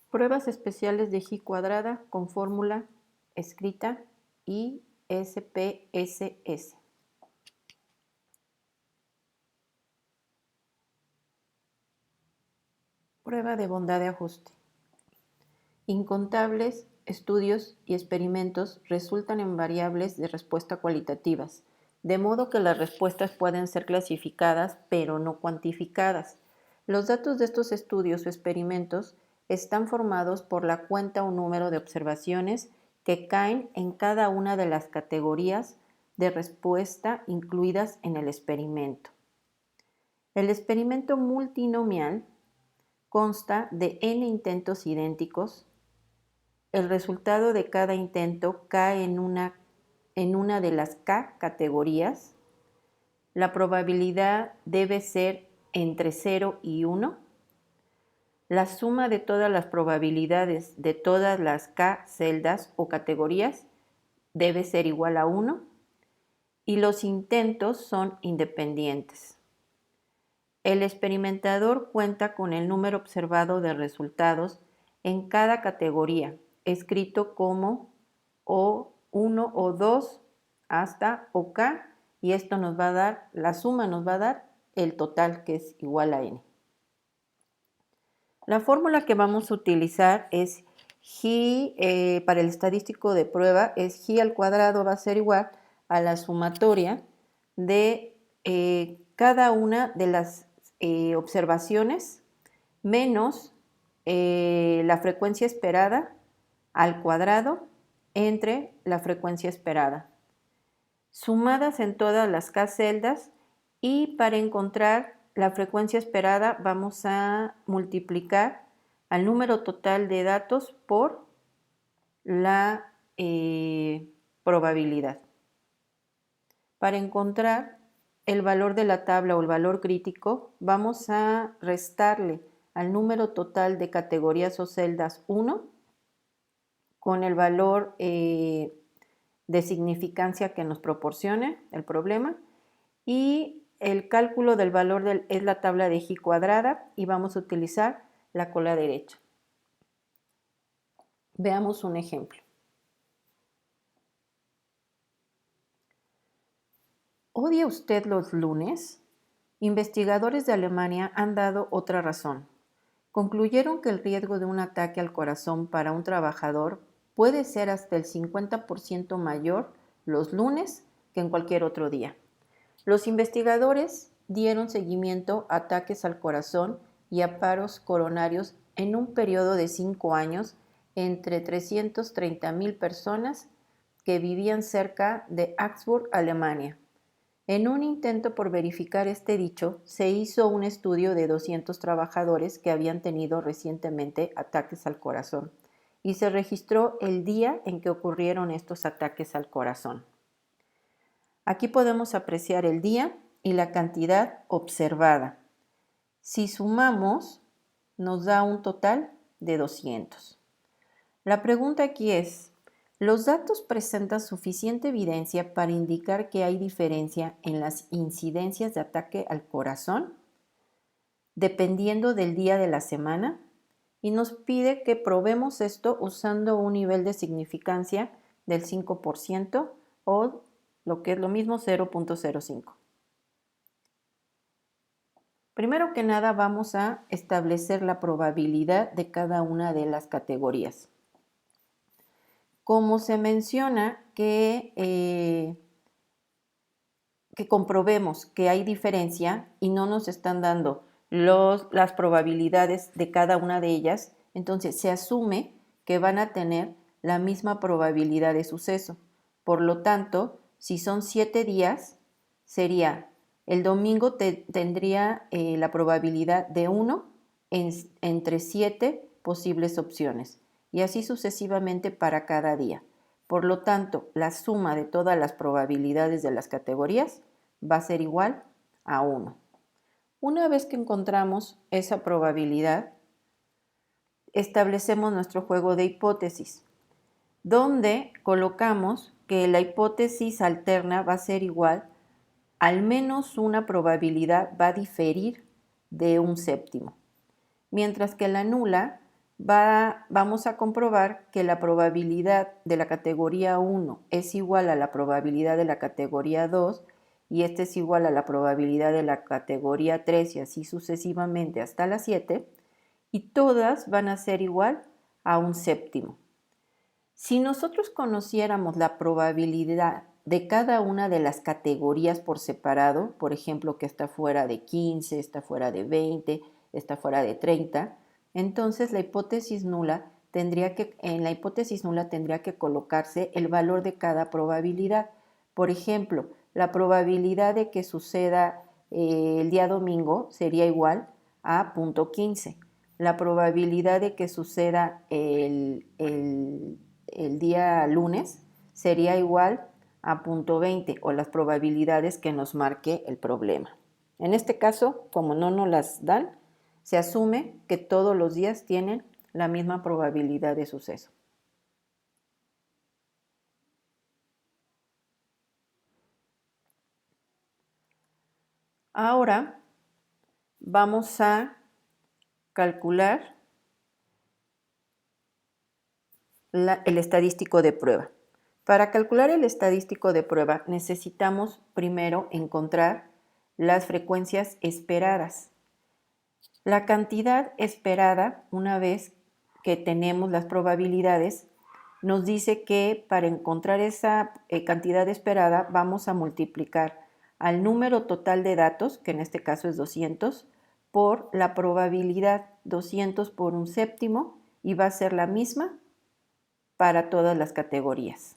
Pruebas especiales de G cuadrada con fórmula escrita y SPSS. Prueba de bondad de ajuste. Incontables estudios y experimentos resultan en variables de respuesta cualitativas, de modo que las respuestas pueden ser clasificadas pero no cuantificadas. Los datos de estos estudios o experimentos están formados por la cuenta o número de observaciones que caen en cada una de las categorías de respuesta incluidas en el experimento. El experimento multinomial consta de n intentos idénticos. El resultado de cada intento cae en una de las K categorías. La probabilidad debe ser entre 0 y 1. La suma de todas las probabilidades de todas las K celdas o categorías debe ser igual a 1. Y los intentos son independientes. El experimentador cuenta con el número observado de resultados en cada categoría, escrito como O1, O2 hasta OK, y esto nos va a dar, la suma nos va a dar el total, que es igual a n. La fórmula que vamos a utilizar es G, para el estadístico de prueba, es G al cuadrado va a ser igual a la sumatoria de cada una de las observaciones menos la frecuencia esperada al cuadrado entre la frecuencia esperada, sumadas en todas las K celdas, y para encontrar la frecuencia esperada vamos a multiplicar al número total de datos por la probabilidad. Para encontrar el valor de la tabla o el valor crítico, vamos a restarle al número total de categorías o celdas 1 con el valor de significancia que nos proporcione el problema, y el cálculo del valor es la tabla de G cuadrada, y vamos a utilizar la cola derecha. Veamos un ejemplo. ¿Odia usted los lunes? Investigadores de Alemania han dado otra razón. Concluyeron que el riesgo de un ataque al corazón para un trabajador puede ser hasta el 50% mayor los lunes que en cualquier otro día. Los investigadores dieron seguimiento a ataques al corazón y a paros coronarios en un periodo de 5 años entre 330,000 personas que vivían cerca de Augsburg, Alemania. En un intento por verificar este dicho, se hizo un estudio de 200 trabajadores que habían tenido recientemente ataques al corazón, y se registró el día en que ocurrieron estos ataques al corazón. Aquí podemos apreciar el día y la cantidad observada. Si sumamos, nos da un total de 200. La pregunta aquí es: ¿los datos presentan suficiente evidencia para indicar que hay diferencia en las incidencias de ataque al corazón dependiendo del día de la semana? Y nos pide que probemos esto usando un nivel de significancia del 5% o lo que es lo mismo 0.05. Primero que nada vamos a establecer la probabilidad de cada una de las categorías. Como se menciona que comprobemos que hay diferencia y no nos están dando las probabilidades de cada una de ellas, entonces se asume que van a tener la misma probabilidad de suceso. Por lo tanto, si son 7 días, sería el domingo tendría la probabilidad de 1 entre 7 posibles opciones, y así sucesivamente para cada día. Por lo tanto, la suma de todas las probabilidades de las categorías va a ser igual a 1. Una vez que encontramos esa probabilidad, establecemos nuestro juego de hipótesis, donde colocamos que la hipótesis alterna va a ser igual, al menos una probabilidad va a diferir de un séptimo, mientras que la nula vamos a comprobar que la probabilidad de la categoría 1 es igual a la probabilidad de la categoría 2 y este es igual a la probabilidad de la categoría 3 y así sucesivamente hasta la 7 y todas van a ser igual a un séptimo. Si nosotros conociéramos la probabilidad de cada una de las categorías por separado, por ejemplo, que está fuera de 15, está fuera de 20, está fuera de 30, entonces la hipótesis nula en la hipótesis nula tendría que colocarse el valor de cada probabilidad. Por ejemplo, la probabilidad de que suceda el día domingo sería igual a 0.15. La probabilidad de que suceda el día lunes sería igual a 0.20 o las probabilidades que nos marque el problema. En este caso, como no nos las dan, se asume que todos los días tienen la misma probabilidad de suceso. Ahora vamos a calcular el estadístico de prueba. Para calcular el estadístico de prueba necesitamos primero encontrar las frecuencias esperadas. La cantidad esperada, una vez que tenemos las probabilidades, nos dice que para encontrar esa cantidad esperada vamos a multiplicar al número total de datos, que en este caso es 200, por la probabilidad 200 por un séptimo y va a ser la misma para todas las categorías.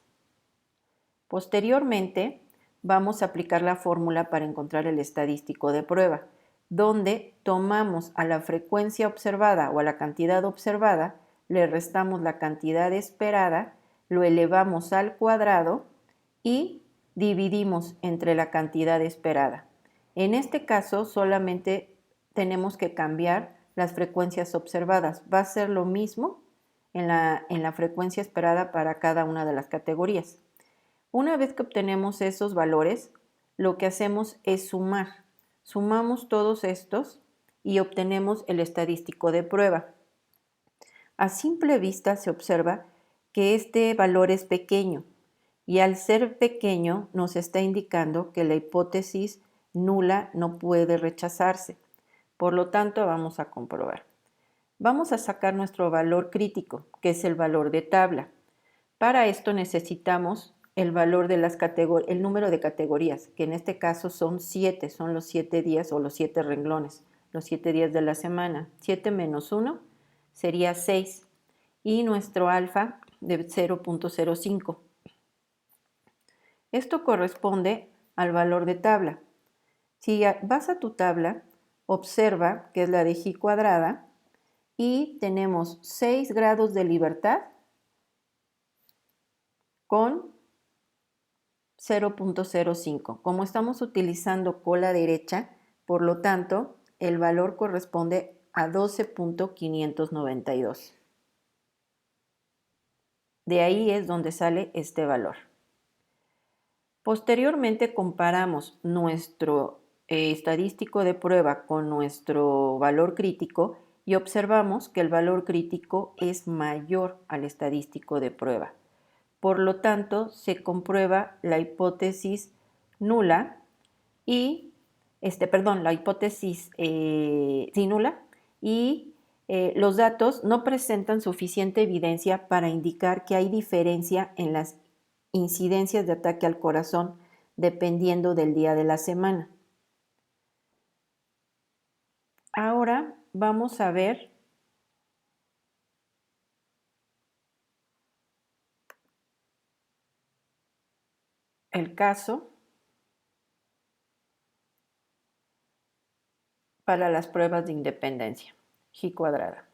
Posteriormente, vamos a aplicar la fórmula para encontrar el estadístico de prueba, donde tomamos a la frecuencia observada o a la cantidad observada, le restamos la cantidad esperada, lo elevamos al cuadrado y dividimos entre la cantidad esperada. En este caso, solamente tenemos que cambiar las frecuencias observadas. Va a ser lo mismo en la frecuencia esperada para cada una de las categorías. Una vez que obtenemos esos valores, lo que hacemos es sumar. Sumamos todos estos y obtenemos el estadístico de prueba. A simple vista se observa que este valor es pequeño y al ser pequeño nos está indicando que la hipótesis nula no puede rechazarse. Por lo tanto, vamos a comprobar. Vamos a sacar nuestro valor crítico, que es el valor de tabla. Para esto necesitamos el valor de el número de categorías, que en este caso son 7, son los 7 días o los 7 renglones, los 7 días de la semana. 7 menos 1 sería 6 y nuestro alfa de 0.05. Esto corresponde al valor de tabla. Si vas a tu tabla, observa que es la de G cuadrada y tenemos 6 grados de libertad con 0.05. Como estamos utilizando cola derecha, por lo tanto, el valor corresponde a 12.592. De ahí es donde sale este valor. Posteriormente comparamos nuestro estadístico de prueba con nuestro valor crítico y observamos que el valor crítico es mayor al estadístico de prueba. Por lo tanto, se comprueba la hipótesis nula y, la hipótesis nula y los datos no presentan suficiente evidencia para indicar que hay diferencia en las incidencias de ataque al corazón dependiendo del día de la semana. Ahora vamos a ver el caso para las pruebas de independencia, G cuadrada.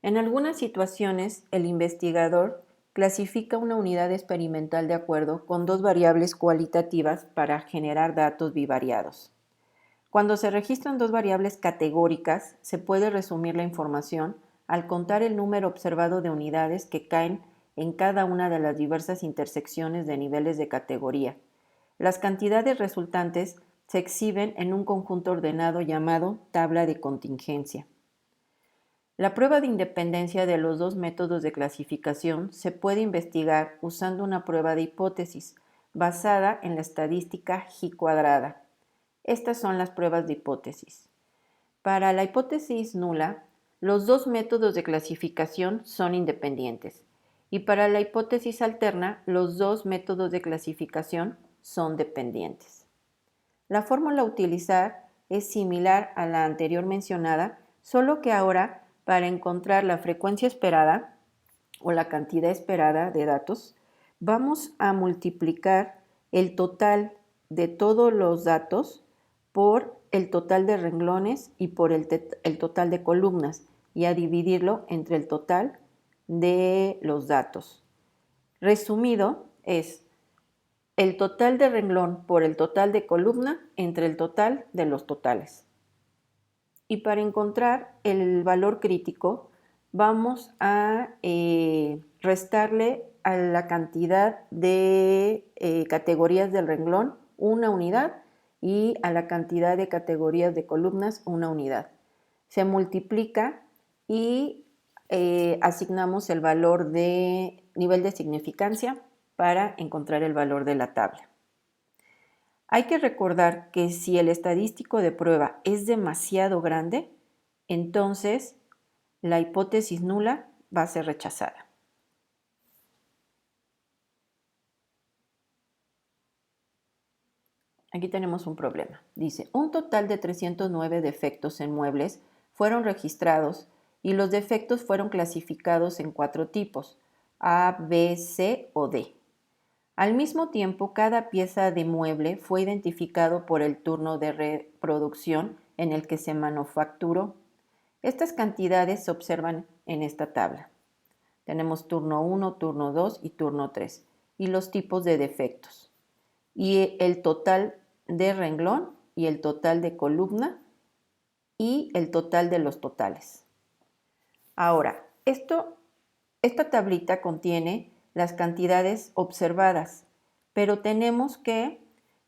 En algunas situaciones, el investigador clasifica una unidad experimental de acuerdo con dos variables cualitativas para generar datos bivariados. Cuando se registran dos variables categóricas, se puede resumir la información al contar el número observado de unidades que caen en cada una de las diversas intersecciones de niveles de categoría. Las cantidades resultantes se exhiben en un conjunto ordenado llamado tabla de contingencia. La prueba de independencia de los dos métodos de clasificación se puede investigar usando una prueba de hipótesis basada en la estadística G². Estas son las pruebas de hipótesis. Para la hipótesis nula, los dos métodos de clasificación son independientes y para la hipótesis alterna, los dos métodos de clasificación son dependientes. La fórmula a utilizar es similar a la anterior mencionada, solo que ahora para encontrar la frecuencia esperada o la cantidad esperada de datos, vamos a multiplicar el total de todos los datos por el total de renglones y por el total de columnas y a dividirlo entre el total de los datos. Resumido es el total de renglón por el total de columna entre el total de los totales. Y para encontrar el valor crítico, vamos a restarle a la cantidad de categorías del renglón una unidad y a la cantidad de categorías de columnas una unidad. Se multiplica y asignamos el valor de nivel de significancia para encontrar el valor de la tabla. Hay que recordar que si el estadístico de prueba es demasiado grande, entonces la hipótesis nula va a ser rechazada. Aquí tenemos un problema. Dice, un total de 309 defectos en muebles fueron registrados y los defectos fueron clasificados en 4 tipos, A, B, C o D. Al mismo tiempo, cada pieza de mueble fue identificado por el turno de reproducción en el que se manufacturó. Estas cantidades se observan en esta tabla. Tenemos turno 1, turno 2 y turno 3 y los tipos de defectos. Y el total de renglón y el total de columna y el total de los totales. Ahora, esta tablita contiene las cantidades observadas, pero tenemos que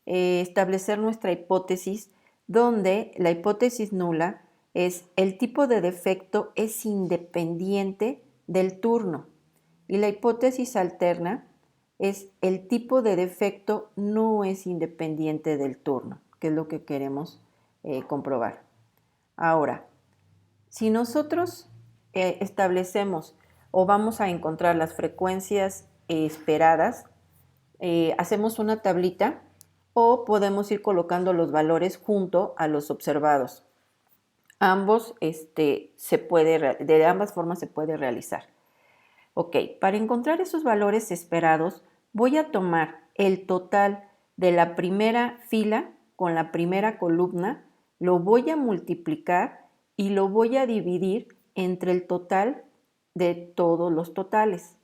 establecer nuestra hipótesis donde la hipótesis nula es el tipo de defecto es independiente del turno y la hipótesis alterna es el tipo de defecto no es independiente del turno, que es lo que queremos comprobar. Ahora, si nosotros establecemos o vamos a encontrar las frecuencias esperadas, hacemos una tablita o podemos ir colocando los valores junto a los observados. Ambos de ambas formas se puede realizar. Ok, para encontrar esos valores esperados, voy a tomar el total de la primera fila con la primera columna, lo voy a multiplicar y lo voy a dividir entre el total de todos los totales.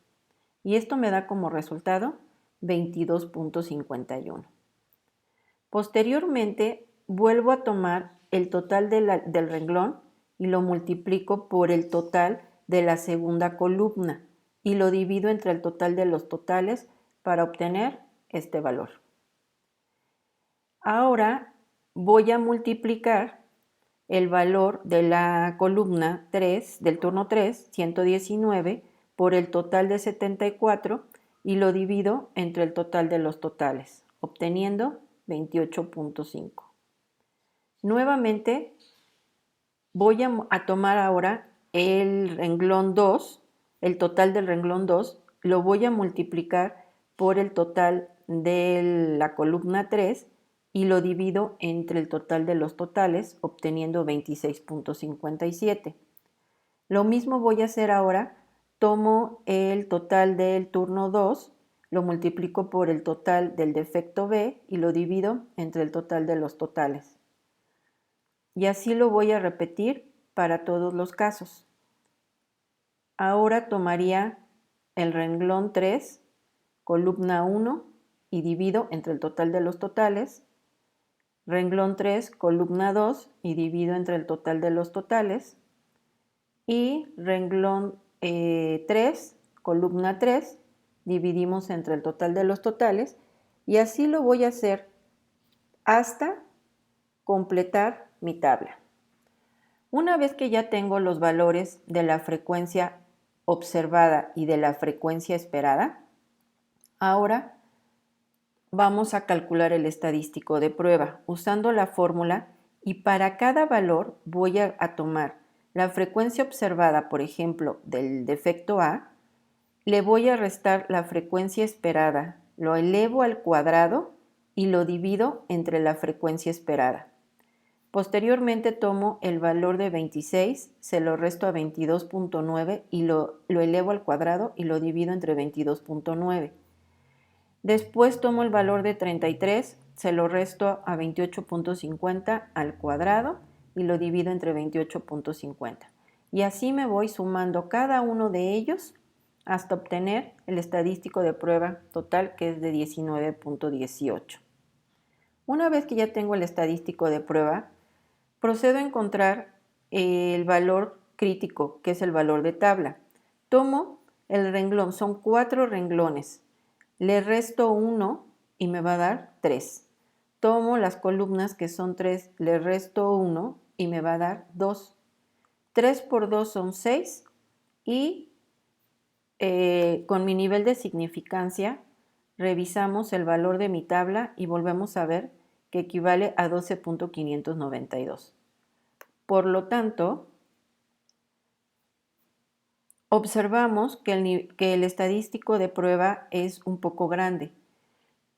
Y esto me da como resultado 22.51. Posteriormente, vuelvo a tomar el total del renglón y lo multiplico por el total de la segunda columna y lo divido entre el total de los totales para obtener este valor. Ahora voy a multiplicar el valor de la columna 3, del turno 3, 119, por el total de 74 y lo divido entre el total de los totales, obteniendo 28.5. Nuevamente voy a tomar ahora el renglón 2, el total del renglón 2, lo voy a multiplicar por el total de la columna 3 y lo divido entre el total de los totales, obteniendo 26.57. Lo mismo voy a hacer ahora, tomo el total del turno 2, lo multiplico por el total del defecto B y lo divido entre el total de los totales. Y así lo voy a repetir para todos los casos. Ahora tomaría el renglón 3, columna 1 y divido entre el total de los totales. Renglón 3, columna 2 y divido entre el total de los totales. Y renglón 3, columna 3, dividimos entre el total de los totales. Y así lo voy a hacer hasta completar mi tabla. Una vez que ya tengo los valores de la frecuencia observada y de la frecuencia esperada, ahora vamos a calcular el estadístico de prueba usando la fórmula, y para cada valor voy a tomar la frecuencia observada, por ejemplo, del defecto A, le voy a restar la frecuencia esperada, lo elevo al cuadrado y lo divido entre la frecuencia esperada. Posteriormente tomo el valor de 26, se lo resto a 22.9 y lo elevo al cuadrado y lo divido entre 22.9. Después tomo el valor de 33, se lo resto a 28.50 al cuadrado y lo divido entre 28.50. Y así me voy sumando cada uno de ellos hasta obtener el estadístico de prueba total, que es de 19.18. Una vez que ya tengo el estadístico de prueba, procedo a encontrar el valor crítico, que es el valor de tabla. Tomo el renglón, son 4 renglones. Le resto 1 y me va a dar 3. Tomo las columnas, que son 3, le resto 1 y me va a dar 2. 3 por 2 son 6 y con mi nivel de significancia revisamos el valor de mi tabla y volvemos a ver que equivale a 12.592. Por lo tanto, observamos que el estadístico de prueba es un poco grande.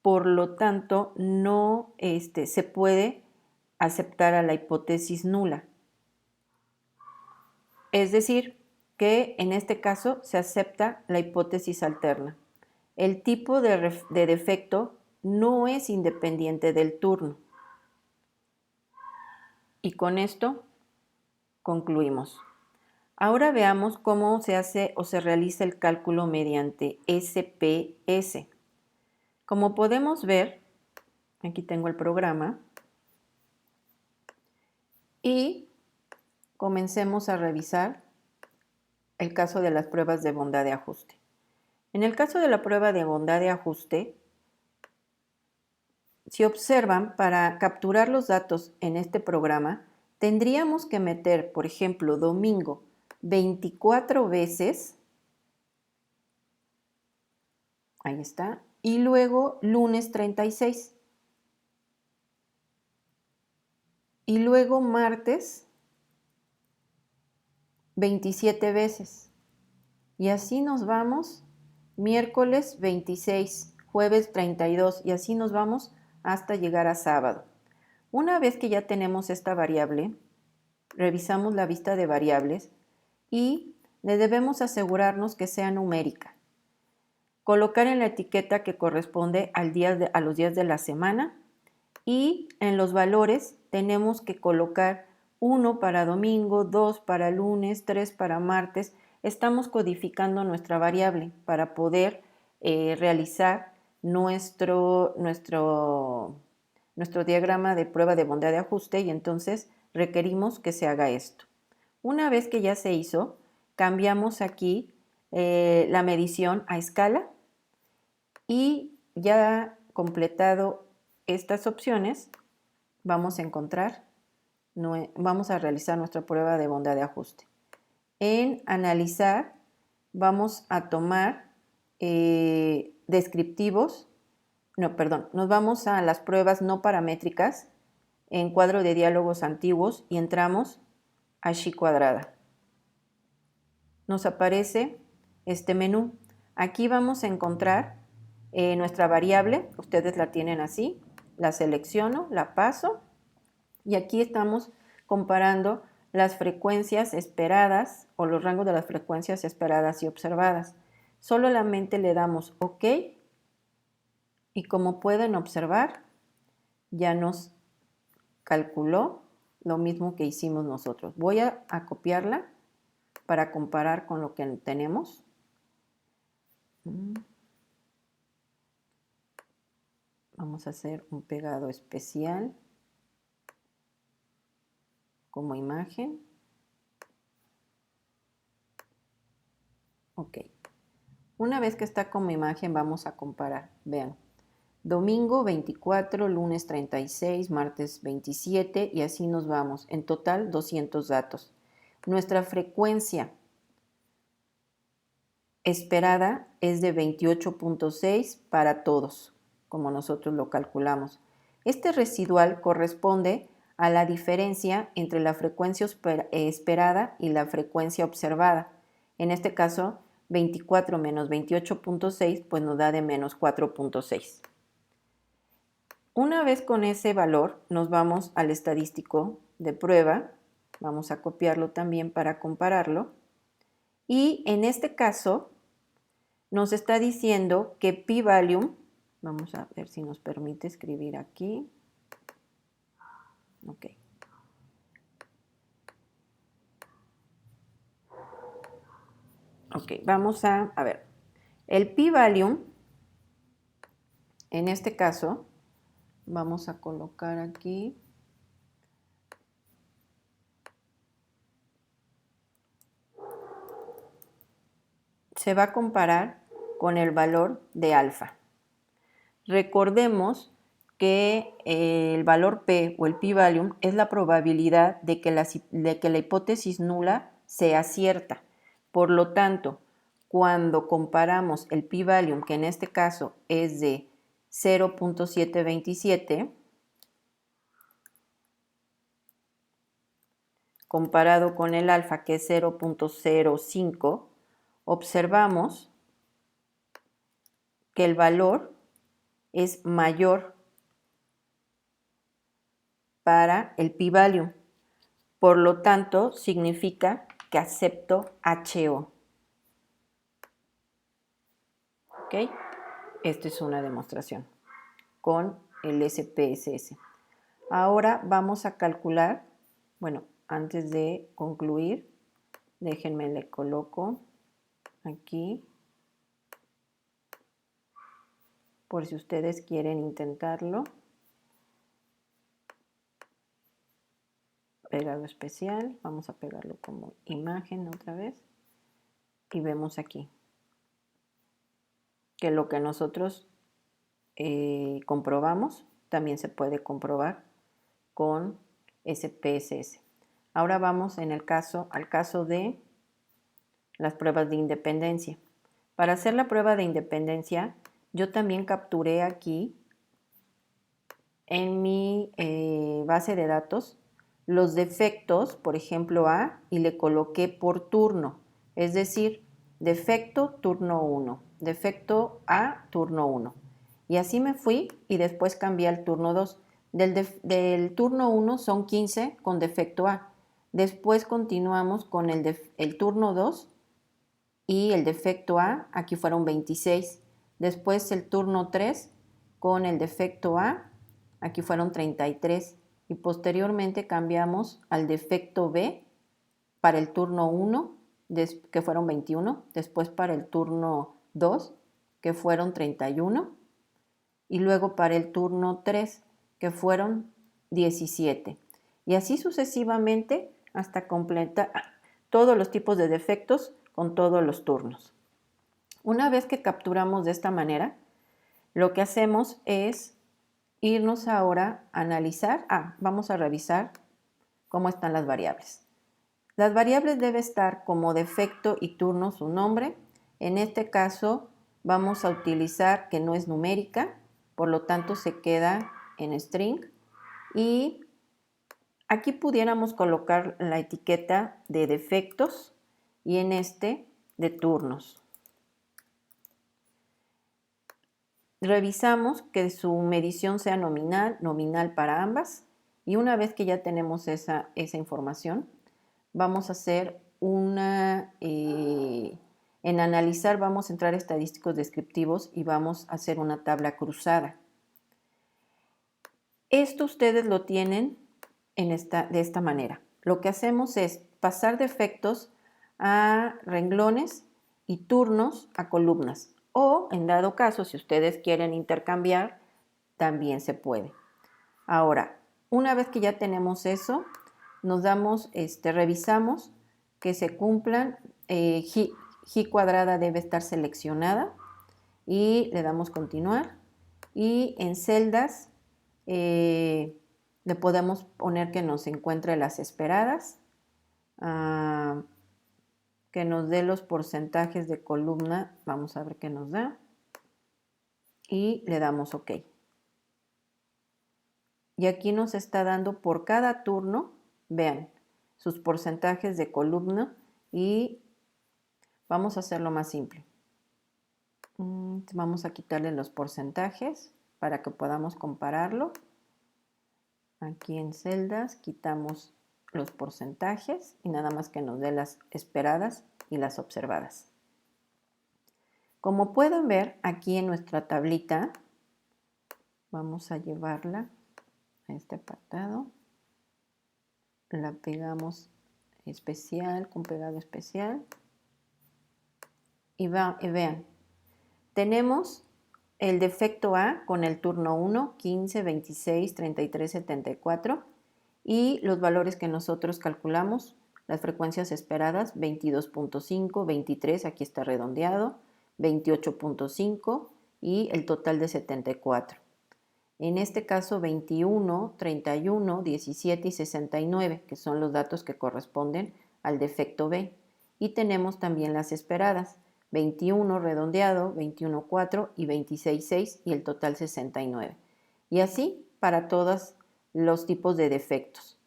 Por lo tanto, no se puede aceptar a la hipótesis nula. Es decir, que en este caso se acepta la hipótesis alterna. El tipo de defecto no es independiente del turno. Y con esto concluimos. Ahora veamos cómo se hace o se realiza el cálculo mediante SPS. Como podemos ver, aquí tengo el programa y comencemos a revisar el caso de las pruebas de bondad de ajuste. En el caso de la prueba de bondad de ajuste, si observan, para capturar los datos en este programa, tendríamos que meter, por ejemplo, domingo 24 veces, ahí está, y luego lunes 36, y luego martes 27 veces, y así nos vamos, miércoles 26, jueves 32, y así nos vamos hasta llegar a sábado. Una vez que ya tenemos esta variable, revisamos la vista de variables y debemos asegurarnos que sea numérica. Colocar en la etiqueta que corresponde a los días de la semana, y en los valores tenemos que colocar 1 para domingo, 2 para lunes, 3 para martes. Estamos codificando nuestra variable para poder realizar nuestro diagrama de prueba de bondad de ajuste, y entonces requerimos que se haga esto. Una vez que ya se hizo, cambiamos aquí la medición a escala, y ya completado estas opciones, vamos a realizar nuestra prueba de bondad de ajuste. En analizar, vamos a tomar descriptivos, nos vamos a las pruebas no paramétricas en cuadro de diálogos antiguos y entramos a Xi cuadrada. Nos aparece este menú. Aquí vamos a encontrar nuestra variable, ustedes la tienen así, la selecciono, la paso y aquí estamos comparando las frecuencias esperadas o los rangos de las frecuencias esperadas y observadas. Solamente le damos OK y como pueden observar ya nos calculó lo mismo que hicimos nosotros. Voy a copiarla para comparar con lo que tenemos. Vamos a hacer un pegado especial como imagen. Ok. Una vez que está como imagen, vamos a comparar. Vean, domingo 24, lunes 36, martes 27 y así nos vamos. En total 200 datos. Nuestra frecuencia esperada es de 28.6 para todos, como nosotros lo calculamos. Este residual corresponde a la diferencia entre la frecuencia esperada y la frecuencia observada. En este caso, 24 menos 28.6 pues nos da de menos 4.6. Una vez con ese valor nos vamos al estadístico de prueba. Vamos a copiarlo también para compararlo. Y en este caso nos está diciendo que p-value, vamos a ver si nos permite escribir aquí. Ok. Ok, vamos a ver. El p-value, en este caso, vamos a colocar aquí. Se va a comparar con el valor de alfa. Recordemos que el valor P o el p-value es la probabilidad de que la hipótesis nula sea cierta. Por lo tanto, cuando comparamos el p-value, que en este caso es de 0.727, comparado con el alfa, que es 0.05, observamos que el valor es mayor para el p-value. Por lo tanto, significa que acepto HO. ¿Ok? Esta es una demostración con el SPSS. Ahora vamos a calcular, bueno, antes de concluir, déjenme le coloco aquí, por si ustedes quieren intentarlo. Pegado especial, vamos a pegarlo como imagen otra vez y vemos aquí que lo que nosotros comprobamos también se puede comprobar con SPSS. Ahora vamos al caso de las pruebas de independencia. Para hacer la prueba de independencia, yo también capturé aquí en mi base de datos los defectos, por ejemplo A, y le coloqué por turno, es decir, defecto turno 1, defecto A turno 1. Y así me fui y después cambié al turno 2. Del turno 1 son 15 con defecto A. Después continuamos con el turno 2 y el defecto A, aquí fueron 26. Después el turno 3 con el defecto A, aquí fueron 33. Y posteriormente cambiamos al defecto B para el turno 1, que fueron 21. Después para el turno 2, que fueron 31. Y luego para el turno 3, que fueron 17. Y así sucesivamente hasta completar todos los tipos de defectos con todos los turnos. Una vez que capturamos de esta manera, lo que hacemos es irnos ahora a analizar. Vamos a revisar cómo están las variables. Las variables debe estar como defecto y turno su nombre. En este caso vamos a utilizar que no es numérica, por lo tanto se queda en string. Y aquí pudiéramos colocar la etiqueta de defectos y en este de turnos. Revisamos que su medición sea nominal para ambas y una vez que ya tenemos esa información, vamos a hacer en analizar vamos a entrar a estadísticos descriptivos y vamos a hacer una tabla cruzada. Esto ustedes lo tienen de esta manera. Lo que hacemos es pasar defectos a renglones y turnos a columnas. O, en dado caso, si ustedes quieren intercambiar, también se puede. Ahora, una vez que ya tenemos eso, nos revisamos que se cumplan, G cuadrada debe estar seleccionada y le damos continuar y en celdas le podemos poner que nos encuentre las esperadas, que nos dé los porcentajes de columna, vamos a ver qué nos da, y le damos OK. Y aquí nos está dando por cada turno, vean, sus porcentajes de columna y vamos a hacerlo más simple. Vamos a quitarle los porcentajes para que podamos compararlo. Aquí en celdas quitamos los porcentajes y nada más que nos dé las esperadas y las observadas. Como pueden ver aquí en nuestra tablita, vamos a llevarla a este apartado, la pegamos especial con pegado especial y vean, tenemos el defecto A con el turno 1, 15, 26, 33, 74 y los valores que nosotros calculamos, las frecuencias esperadas 22.5, 23, aquí está redondeado, 28.5 y el total de 74. En este caso 21, 31, 17 y 69, que son los datos que corresponden al defecto B. Y tenemos también las esperadas, 21 redondeado, 21.4 y 26.6 y el total 69. Y así para todos los tipos de defectos.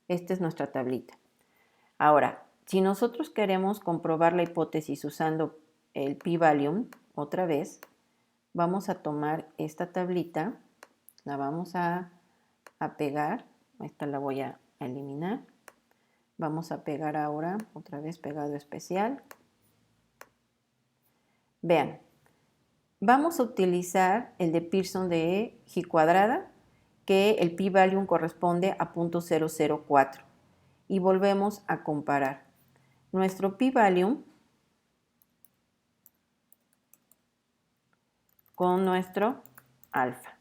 Esta es nuestra tablita. Ahora, si nosotros queremos comprobar la hipótesis usando el p-value, otra vez, vamos a tomar esta tablita, la vamos a pegar, esta la voy a eliminar, vamos a pegar ahora, otra vez pegado especial. Vean, vamos a utilizar el de Pearson de G cuadrada, que el p-value corresponde a 0.004 y volvemos a comparar. Nuestro p-value con nuestro alfa.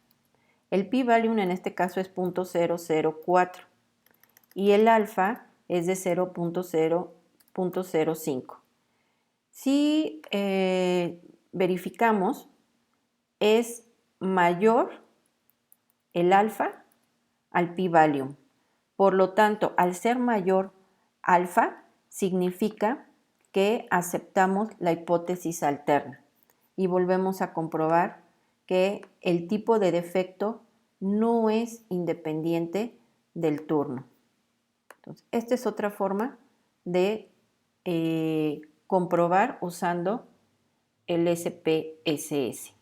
El p-value en este caso es 0.004 y el alfa es de 0.005. Si verificamos, es mayor el alfa al p-value. Por lo tanto, al ser mayor alfa, significa que aceptamos la hipótesis alterna. Y volvemos a comprobar que el tipo de defecto no es independiente del turno. Entonces, esta es otra forma de comprobar usando el SPSS.